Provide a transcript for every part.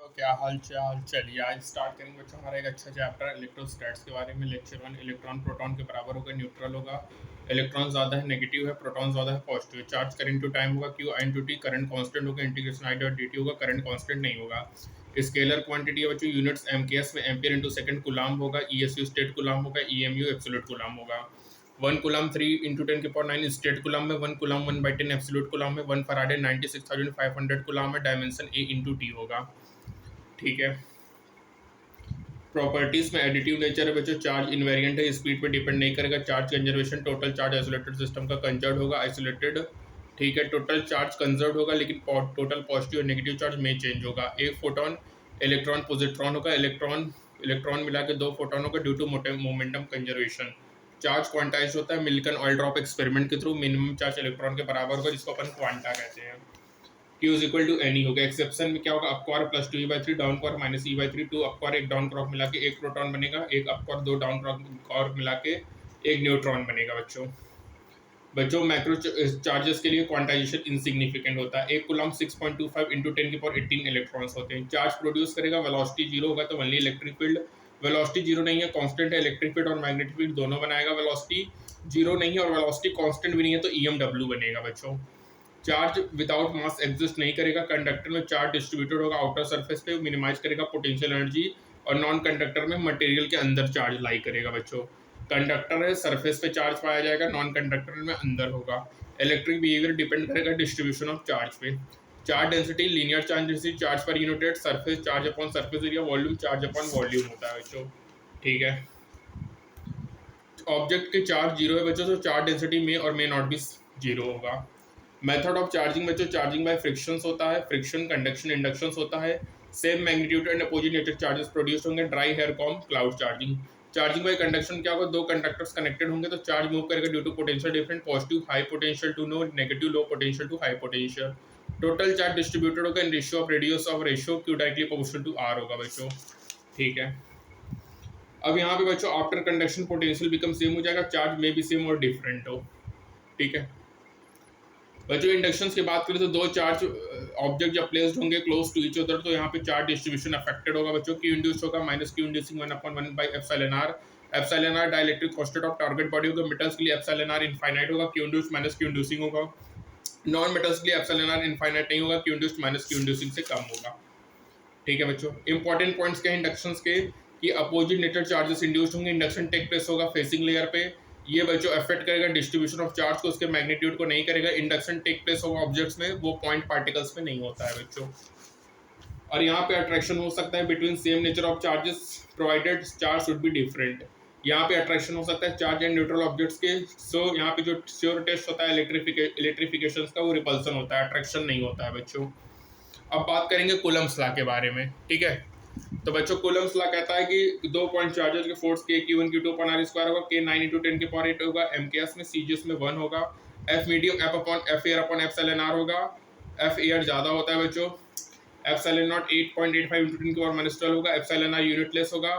तो क्या हाल चाल। चलिए आज स्टार्ट करेंगे बच्चों हमारा एक अच्छा चैप्टर इलेक्ट्रोस्टैट्स के बारे में। लेक्चर 1, इलेक्ट्रॉन प्रोटॉन के बराबर होगा, न्यूट्रल होगा। इलेक्ट्रॉन ज़्यादा है नेगेटिव है, प्रोटॉन ज़्यादा है पॉजिटिव है। चार्ज करंट टू टाइम होगा, Q I into T. Current constant होगा, integration I dot D T होगा, करंट कांस्टेंट नहीं होगा। स्केलर क्वांटिटी है बच्चों, यूनिट्स एम के एस में एम्पियर इंटू सेकंड कुलाम होगा। E S U stat coulomb होगा, E M U absolute coulomb होगा। 1 कूलम 3 × 10⁻⁹ स्टेट कुलाम में, 1 कूलम 1/10 एब्सोल्यूट कुलाम में, 1 फराडे 96,500 कुलाम में। डायमेंशन ए इंटू टी होगा। ठीक है। प्रॉपर्टीज में एडिटिव नेचर है बच्चों, चार्ज इनवेरिएंट है, स्पीड पे डिपेंड नहीं करेगा। Charge conservation, total charge isolated system का कंजर्व होगा, आइसोलेटेड। ठीक है। टोटल चार्ज कंजर्व होगा, लेकिन टोटल पॉजिटिव और नेगेटिव चार्ज में चेंज होगा। एक फोटोन इलेक्ट्रॉन पोजिट्रॉन होगा, इलेक्ट्रॉन इलेक्ट्रॉन मिला के 2 फोटोन होगा due to momentum conservation. Charge quantize होता है मिल्कन ऑयल ड्रॉप एक्सपेरिमेंट के थ्रू। मिनिमम चार्ज इलेक्ट्रॉन के बराबर होगा, जिसको अपन क्वांटा कहते हैं। Q is equal to n होगा। एक्सेप्शन में क्या होगा, up quark plus 2e/3, down quark minus e/3। 2 up quark 1 down quark मिला के 1 प्रोटॉन बनेगा, 1 अपक्वार 2 डाउन क्रॉक मिला के 1 न्यूट्रॉन बनेगा। बच्चों मैक्रो चार्जेस के लिए क्वांटाइजेशन इनसिग्निफिकेंट होता है। 1 कूलम 6.25 इंटू 10⁻18 इलेक्ट्रॉन्स होते हैं। चार्ज प्रोड्यूस करेगा, वेलोसिटी जीरो होगा तो only electric field. Velocity zero नहीं है, कांस्टेंट है, इलेक्ट्रिक फील्ड और मैग्नेटिक फील्ड दोनों बनाएगा। वेलोसिटी जीरो नहीं है और वेलोसिटी कांस्टेंट भी नहीं है तो EMW बनेगा बच्चों। चार्ज विदाउट मास एग्जिस्ट नहीं करेगा। कंडक्टर में चार्ज डिस्ट्रीब्यूटेड होगा आउटर सरफेस पे, मिनिमाइज करेगा पोटेंशियल एनर्जी। और नॉन कंडक्टर में मटेरियल के अंदर चार्ज लाई करेगा बच्चों। कंडक्टर है, सरफेस पे चार्ज पाया जाएगा, नॉन कंडक्टर में अंदर होगा। इलेक्ट्रिक बिहेवियर डिपेंड करेगा डिस्ट्रीब्यूशन ऑफ चार्ज पे। Charge density, linear charge density, charge per unit, surface charge upon surface area, volume charge upon volume होता है बच्चों। ठीक है। ऑब्जेक्ट के चार्ज जीरो है बच्चों, तो चार्ज डेंसिटी में और मे नॉट बी जीरो होगा। मेथड ऑफ चार्जिंग बच्चों, चार्जिंग बाय फ्रिक्शंस होता है, फ्रिक्शन कंडक्शन इंडक्शंस होता है। Same magnitude and opposite nature charges produce होंगे। Dry hair comb, cloud charging. Charging by conduction क्या होगा, 2 कंडक्टर्स कनेक्टेड होंगे तो चार्ज मूव करेगा due to potential different, positive high potential to no, negative low potential to high potential. Total charge distributed होगा in ratio of radius of ratio Q directly proportional to R होगा बच्चों। ठीक है। अब यहाँ पे बच्चों after conduction potential become same हो जाएगा, चार्ज में भी सेम और डिफरेंट हो। ठीक है। बच्चों इंडक्शन की बात करें तो 2 चार्ज ऑब्जेक्ट जब प्लेस्ड होंगे क्लोज टू ईच अदर तो यहाँ पे चार्ज डिस्ट्रीब्यूशन अफेक्टेड होगा बच्चों। Q इंड्यूस होगा minus Q inducing 1/1/εr। Epsilon dielectric constant of target body होगा। मेटल्स के लिए एप्सिलॉन इनफाइनाइट होगा, Q induce minus Q inducing होगा। नॉन मेटल्स के लिए एप्सिलॉन इनफाइनाइट नहीं होगा, Q induce minus Q inducing से कम होगा। ठीक है बच्चों। इंपॉर्टेंट पॉइंट्स क्या है इंडक्शंस के, कि अपोजिट नेचर चार्जेस इंड्यूस्ड होंगे, इंडक्शन टेक प्लेस होगा फेसिंग लेयर पे। ये बच्चों अफेक्ट करेगा डिस्ट्रीब्यूशन ऑफ चार्ज को, उसके मैग्नीट्यूड को नहीं करेगा। इंडक्शन टेक प्लेस होगा ऑब्जेक्ट्स में, वो पॉइंट पार्टिकल्स में नहीं होता है बच्चों। और यहाँ पे अट्रैक्शन हो सकता है between same nature of charges provided charge should be different. यहाँ पे अट्रैक्शन हो सकता है चार्ज एंड न्यूट्रल ऑब्जेक्ट्स के। सो यहाँ पे जो श्योर टेस्ट होता है इलेक्ट्रिफिकेशन का, वो रिपल्सन होता है, अट्रैक्शन नहीं होता है बच्चों। अब बात करेंगे कूलम्स लॉ के बारे में। ठीक है। तो बच्चों कूलम्स लॉ कहता है कि 2 पॉइंट चार्जेस के force K(Q1 Q2 upon R square होगा, K 9 × 10⁸ होगा, MKS में CGS में 1 होगा, F medium F upon F air upon epsilon R होगा। F एयर ज़्यादा होता है बच्चों, एप्सिलॉन नॉट 8.85 × 10⁻12 होगा, एप्सिलॉन R यूनिटलेस होगा,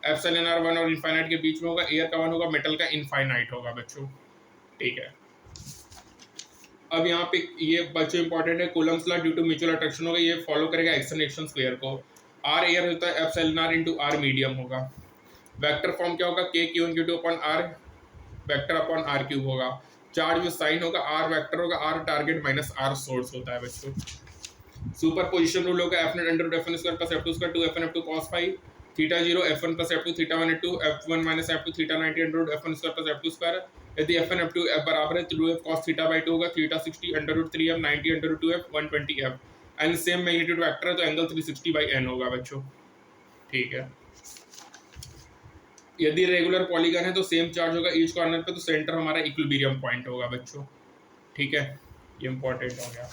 एप्सिलॉन R 1 और इनफाइनाइट के बीच में होगा, एयर का 1 होगा, मेटल का इनफाइनाइट होगा बच्चों। ठीक है। अब यहाँ पे ये बच्चों इंपॉर्टेंट है, Coulomb's law due to mutual attraction होगा, ये फॉलो करेगा एक्शन रिएक्शन स्क्वायर को। R एयर होता है, epsilon R into R medium होगा। वेक्टर फॉर्म क्या होगा, K(Q1 Q2 upon R vector upon R cube होगा। चार्ज में साइन होगा, R वेक्टर होगा, R target minus R source होता है बच्चों। सुपर पोजिशन रूल होगा, F0 under F1 square plus F2 square 2F1 F2 cos phi, θ0 F1 plus F2 θ1 F2 F1 minus F2 θ90 under F1 square plus F2 square. यदि F1 F2 F बराबर है तो 2F cos θ/2 होगा, θ60 under 3F 90 under 2F 120F। And same magnitude vector है तो angle 360/n होगा बच्चों। ठीक है। यदि रेगुलर पॉलीगन है तो सेम चार्ज होगा ईच कॉर्नर पे, तो सेंटर हमारा इक्विलिब्रियम पॉइंट होगा बच्चों। ठीक है, ये इंपॉर्टेंट हो गया।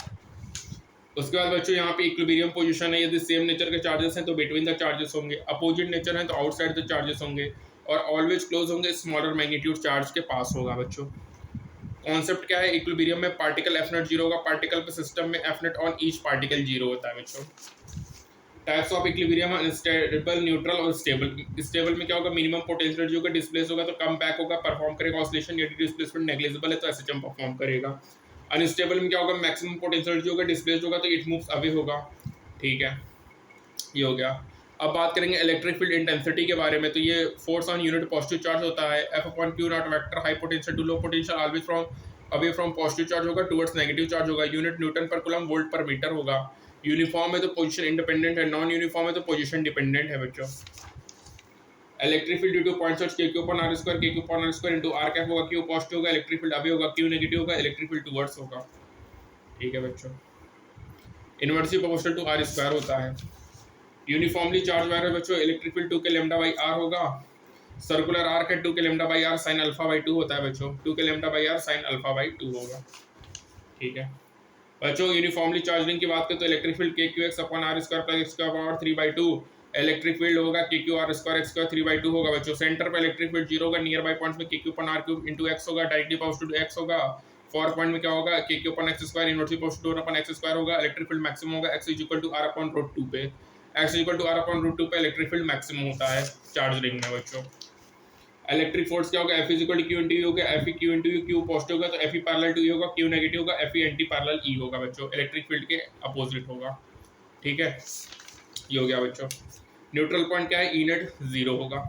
उसके बाद बच्चों यहाँ पे इक्विलिब्रियम पोजीशन है, यदि सेम नेचर के चार्जेस हैं तो बिटवीन द चार्जेस होंगे, अपोजिट नेचर है तो आउटसाइड द चार्जेस होंगे, और ऑलवेज क्लोज होंगे स्मॉलर मैग्नीट्यूड चार्ज के पास होगा बच्चों। कॉन्सेप्ट क्या है, इक्विलिब्रियम में पार्टिकल F0 जीरो होगा, पार्टिकल के सिस्टम में F0 on each particle zero होता है बच्चों। Types of equilibrium, unstable, neutral और स्टेबल। स्टेबल में क्या होगा, मिनिमम पोटेंशियल एनर्जी होगा, डिस्प्लेस होगा तो कम बैक होगा, परफॉर्म करेगा ऑसिलेशन, यदि डिस्प्लेसमेंट नेग्लिजिबल है तो SHM परफॉर्म करेगा। अनस्टेबल में क्या होगा, मैक्सिमम पोटेंशियल एनर्जी होगा, डिस्प्लेस्ड होगा तो इट मूव्स अवे होगा। ठीक है। ये हो गया। अब बात करेंगे इलेक्ट्रिक फील्ड इंटेंसिटी के बारे में। तो ये force on unit positive charge होता है, F upon Q not vector high potential to low potential always from away from positive charge होगा टुवर्ड्स नेगेटिव चार्ज होगा। Unit newton per coulomb volt per metre होगा। Uniform है तो position independent है, non uniform है तो position dependent है बच्चों। Electric field due to point charge Q upon R square Q upon R square into R cap होगा, Q positive होगा, इलेक्ट्रिक फील्ड अवे होगा, Q नेगेटिव होगा, इलेक्ट्रिक फील्ड टुवर्ड्स होगा। ठीक है बच्चों, inversely proportional to R square होता है। यूनिफॉर्मली चार्ज वायर है बच्चों, इलेक्ट्रिक फील्ड 2 के लैम्डा बाई R होगा। सर्कुलर आर्क है 2 के lambda by R sin alpha by 2 होता है बच्चों, 2 के lambda by R sin alpha by 2 होगा। ठीक है बच्चों, यूनिफॉर्मली चार्ज रिंग की बात करें तो electric field KQX upon R square plus x square power 3/2, electric field होगा KQ R square x square 3/2 होगा बच्चों। सेंटर पे इलेक्ट्रिक फील्ड 0 होगा, नियर बाई पॉइंट्स में KQ upon R cube into x होगा, डायरेक्टली पॉजिटिव x होगा। For point में क्या होगा, KQ upon x square inversely positive upon x square होगा। इलेक्ट्रिक फील्ड मैक्सिमम होगा x is equal to R upon √2 पे, x is equal to R upon √2 पे electric field maximum होता है चार्ज रिंग में बच्चों। इलेक्ट्रिक फोर्स क्या होगा, F is equal to Q into u होगा, F Q into u, Q positive होगा तो F E parallel to E होगा, Q नेगेटिव होगा, F E anti parallel E होगा बच्चों, इलेक्ट्रिक फील्ड के अपोजिट होगा। ठीक है, ये हो गया बच्चों। न्यूट्रल पॉइंट क्या है, E नेट 0 होगा।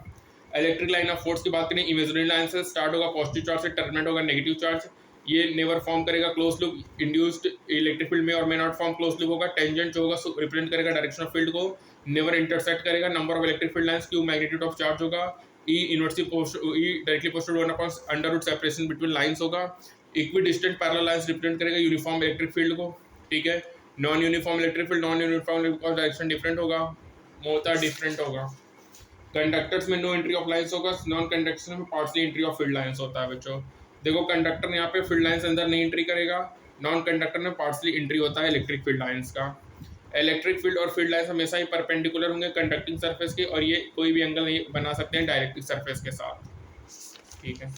इलेक्ट्रिक लाइन ऑफ फोर्स की बात करें, इमेजिनरी लाइन से स्टार्ट होगा, पॉजिटिव चार्ज से टर्मिनेट होगा नेगेटिव चार्ज। ये नेवर फॉर्म करेगा close loop, induced electric field में और may not form close loop होगा। टेंजेंट जो होगा रिप्रेजेंट करेगा डायरेक्शन ऑफ फील्ड को, नेवर इंटरसेक्ट करेगा। Number of electric field lines, Q magnitude of charge होगा, E inversely E directly posted 1 upon under root separation between lines होगा। Equi distant parallel lines represent करेगा uniform electric field को। ठीक है, non uniform electric field, non uniform direction different होगा, मोटा different होगा। Conductors में नो एंट्री ऑफ लाइंस होगा, नॉन कंडक्टर्स में partial entry of field lines होता है बच्चों। देखो कंडक्टर यहाँ पे फील्ड लाइंस अंदर नहीं एंट्री करेगा, नॉन कंडक्टर में पार्शियली एंट्री होता है इलेक्ट्रिक फील्ड लाइंस का। इलेक्ट्रिक फील्ड और फील्ड लाइंस हमेशा ही परपेंडिकुलर होंगे कंडक्टिंग सरफेस के, और ये कोई भी एंगल नहीं बना सकते हैं डायरेक्टिव सरफेस के साथ। ठीक है,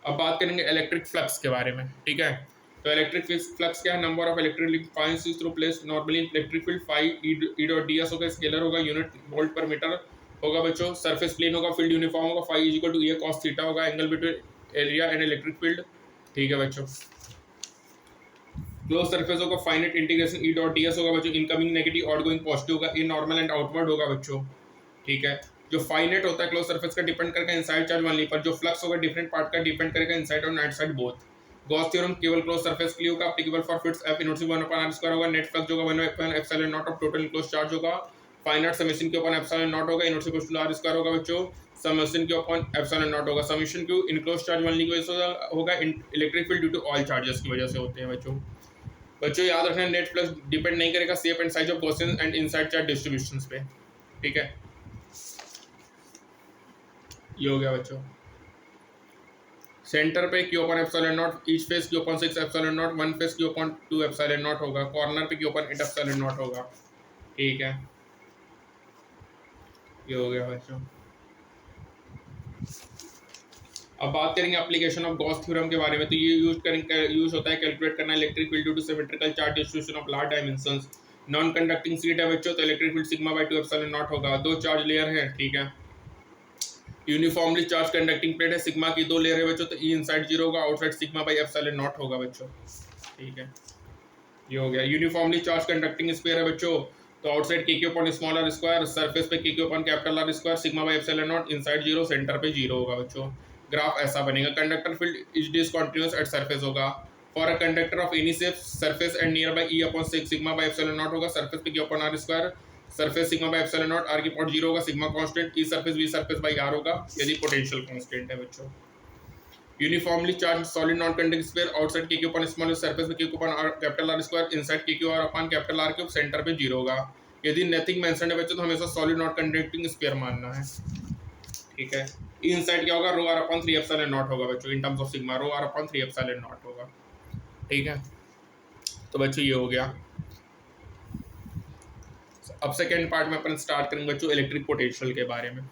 अब बात करेंगे इलेक्ट्रिक फ्लक्स के बारे में। ठीक है, तो इलेक्ट्रिक फ्लक्स क्या है, number of electric points through place normally electric field phi E dot D S होगा, स्केलर होगा, यूनिट वोल्ट पर मीटर होगा बच्चों। सरफेस प्लेन होगा, फील्ड यूनिफॉर्म होगा, phi is equal to A cos theta होगा, angle between area and electric field. ठीक है बच्चों, क्लोज सरफेस होगा, finite integration E dot D S होगा बच्चों। इनकमिंग नेगेटिव, आउटगोइंग पॉजिटिव होगा, इन नॉर्मल एंड आउटवर्ड होगा बच्चों। ठीक है, जो फाइनाइट होता है क्लोज सरफेस का डिपेंड करेगा इनसाइड चार्ज ओनली पर, जो फ्लक्स होगा डिफरेंट पार्ट का डिपेंड करेगा इनसाइड और आउटसाइड बोथ। गॉस थ्योरम केवल क्लोज सरफेस के लिए होगा, applicable for fits F inverse 1 upon R square होगा। नेट फ्लक्स होगा 1 upon epsilon not of total enclose charge होगा। फाइनाइट समेशन के अपॉन एप्सिलॉन नॉट होगा, inverse equal to R square होगा बच्चों। समेशन के अपॉन एप्सिलॉन नॉट होगा, summation Q enclose charge only की वजह से होगा, electric field due to all charges की वजह से होते हैं बच्चों। बच्चों याद रखना, नेट फ्लक्स डिपेंड नहीं करेगा shape and size of Gaussian and inside charge distributions पे। ठीक है, ये हो गया बच्चों। सेंटर पे Q upon epsilon not, each face Q upon 6 epsilon not, one face Q upon 2 epsilon not होगा, कॉर्नर पे Q अपॉन 8 एप्सिलॉन नॉट होगा। ठीक है, ये हो गया बच्चों। अब बात करेंगे एप्लीकेशन ऑफ गॉस थ्योरम के बारे में। तो ये यूज होता है कैलकुलेट करना electric field due two symmetrical charge distribution of large dimensions. Non conducting sheet है बच्चों, तो electric field sigma by 2 epsilon not होगा। दो चार्ज लेयर है, ठीक है। यूनिफॉर्मली चार्ज कंडक्टिंग प्लेट है, सिग्मा की दो लेयर है बच्चों, तो ई इनसाइड 0 होगा, outside sigma by epsilon not होगा बच्चों। ठीक है, ये हो गया। यूनिफॉर्मली चार्ज कंडक्टिंग स्फीयर है बच्चों, तो outside KQ upon small r square, surface पे KQ upon capital R square, sigma by epsilon not, inside 0, centre पे 0 होगा बच्चों। ग्राफ ऐसा बनेगा। Conductor field is discontinuous at surface होगा। For a conductor of any shape, surface and near by E upon 6 sigma by epsilon not होगा, surface पे Q upon R square, surface sigma by epsilon not, R की point 0 होगा, sigma constant, E surface V surface by R होगा यदि potential constant है बच्चों। Uniformly charge solid non conducting sphere, outside KQ upon small, surface पे KQ upon capital R square, inside KQ और upon capital R cube, centre पे 0 होगा। यदि nothing mention है बच्चों तो हमेशा सॉलिड नॉट कंडक्टिंग स्फीयर मानना है। ठीक है, इनसाइड क्या होगा, rho r upon 3 epsilon not होगा बच्चों, in terms of sigma rho r upon 3 epsilon not होगा। ठीक है, तो बच्चों ये हो गया। अब सेकेंड पार्ट में अपन स्टार्ट करेंगे बच्चों इलेक्ट्रिक पोटेंशियल के बारे में।